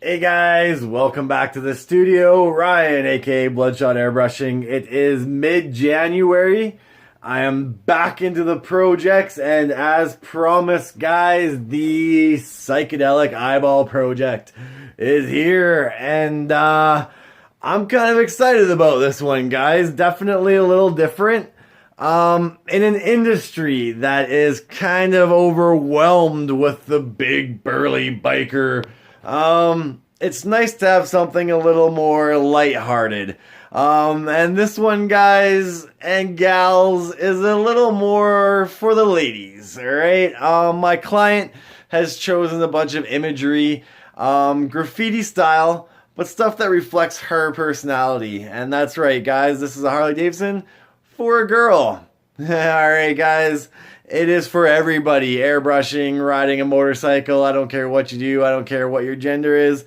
Hey guys, welcome back to the studio. Ryan, aka BloodShot Airbrushing. It is mid-January. I am back into the projects, and as promised, guys, the psychedelic eyeball project is here, and I'm kind of excited about this one, guys. Definitely a little different. In an industry that is kind of overwhelmed with the big burly biker, it's nice to have something a little more lighthearted. And this one, guys and gals, is a little more for the ladies, alright? My client has chosen a bunch of imagery, graffiti style, but stuff that reflects her personality. And that's right, guys, this is a Harley-Davidson for a girl. Alright, guys. It is for everybody. Airbrushing, riding a motorcycle. I don't care what you do. I don't care what your gender is.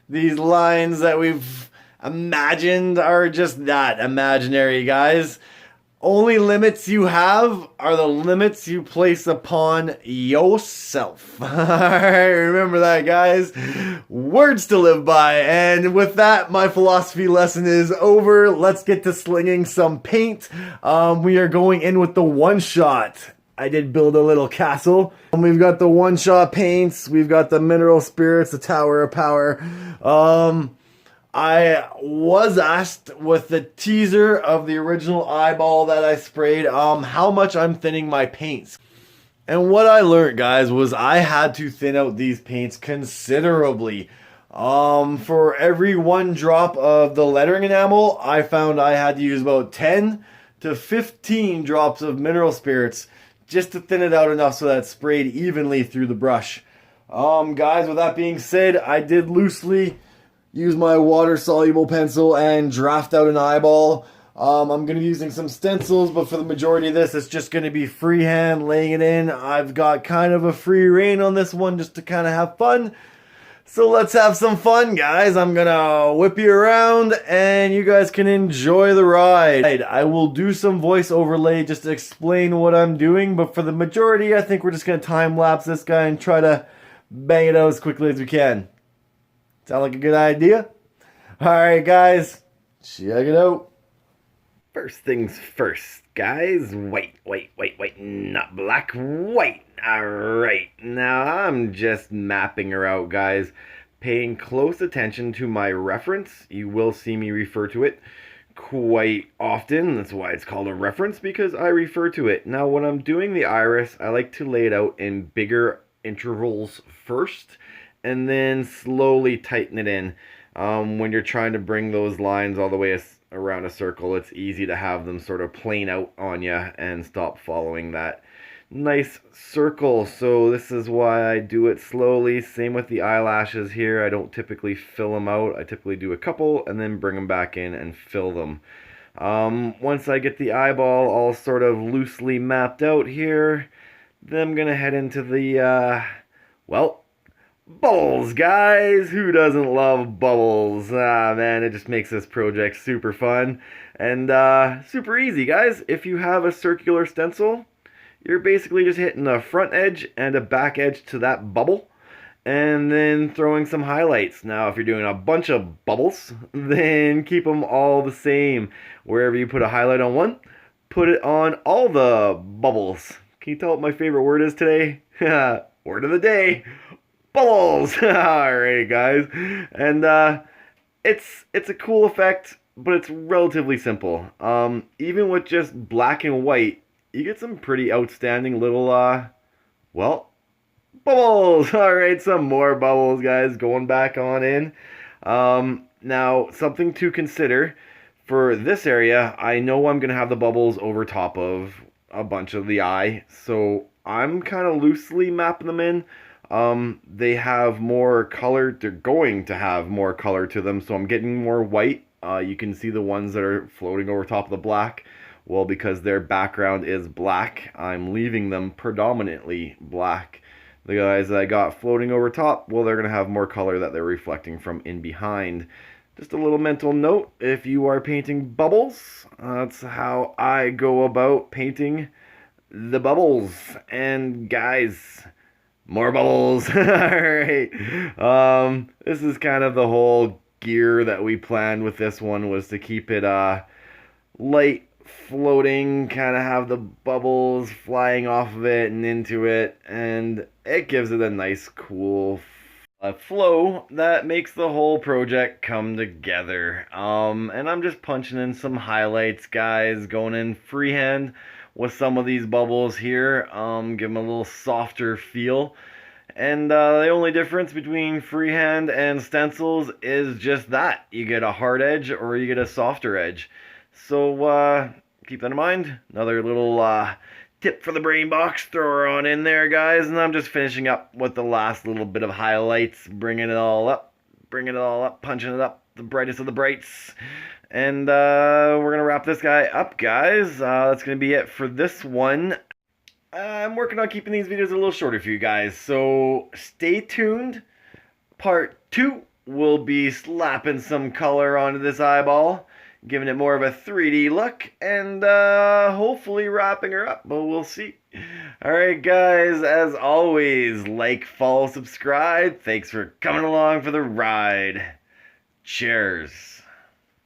These lines that we've imagined are just that, imaginary, guys. Only limits you have are the limits you place upon yourself. Alright, remember that, guys. Words to live by. And with that, my philosophy lesson is over. Let's get to slinging some paint. We are going in with the one-shot. I did build a little castle. We've got the one-shot paints. We've got the mineral spirits, the Tower of Power. I was asked with the teaser of the original eyeball that I sprayed, how much I'm thinning my paints. And what I learned, guys, was I had to thin out these paints considerably. For every one drop of the lettering enamel, I found I had to use about 10 to 15 drops of mineral spirits just to thin it out enough so that it sprayed evenly through the brush. Guys, with that being said, I did loosely use my water-soluble pencil and draft out an eyeball. I'm going to be using some stencils, but for the majority of this, it's just going to be freehand laying it in. I've got kind of a free rein on this one just to kind of have fun. So let's have some fun, guys. I'm going to whip you around, and you guys can enjoy the ride. I will do some voice overlay just to explain what I'm doing, but for the majority, I think we're just going to time-lapse this guy and try to bang it out as quickly as we can. Sound like a good idea? Alright, guys. Check it out. First things first, guys. White. Not black. White. Alright. Now, I'm just mapping her out, guys. Paying close attention to my reference. You will see me refer to it quite often. That's why it's called a reference, because I refer to it. Now, when I'm doing the iris, I like to lay it out in bigger intervals first, and then slowly tighten it in. When you're trying to bring those lines all the way around a circle, it's easy to have them sort of plane out on you and stop following that nice circle. So this is why I do it slowly. Same with the eyelashes here. I don't typically fill them out. I typically do a couple and then bring them back in and fill them. Once I get the eyeball all sort of loosely mapped out here, then I'm going to head into the, bubbles, guys. Who doesn't love bubbles? Ah, man, it just makes this project super fun and super easy, guys. If you have a circular stencil, you're basically just hitting a front edge and a back edge to that bubble and then throwing some highlights. Now, if you're doing a bunch of bubbles, then keep them all the same. Wherever you put a highlight on one, put it on all the bubbles. Can you tell what my favorite word is today? Word of the day. Bubbles! Alright, guys. And it's a cool effect, but it's relatively simple. Even with just black and white, you get some pretty outstanding little, bubbles! Alright, some more bubbles, guys, going back on in. Now, something to consider. For this area, I know I'm going to have the bubbles over top of a bunch of the eye, so I'm kind of loosely mapping them in. They have more color. They're going to have more color to them, so I'm getting more white. You can see the ones that are floating over top of the black. Well, because their background is black, I'm leaving them predominantly black. The guys that I got floating over top, well, they're going to have more color that they're reflecting from in behind. Just a little mental note, if you are painting bubbles, that's how I go about painting the bubbles. And guys, More bubbles. All right. This is kind of the whole gear that we planned with this one, was to keep it light floating, kind of have the bubbles flying off of it and into it, and it gives it a nice cool flow that makes the whole project come together. And I'm just punching in some highlights, guys, going in freehand with some of these bubbles here, give them a little softer feel. And the only difference between freehand and stencils is just that. You get a hard edge or you get a softer edge. So keep that in mind. Another little tip for the brain box, throw her on in there, guys. And I'm just finishing up with the last little bit of highlights, bringing it all up, punching it up, the brightest of the brights. And we're going to wrap this guy up, guys. That's going to be it for this one. I'm working on keeping these videos a little shorter for you guys, so stay tuned. Part 2 will be slapping some color onto this eyeball, giving it more of a 3D look, and hopefully wrapping her up, but we'll see. Alright guys, as always, like, follow, subscribe. Thanks for coming along for the ride. Cheers.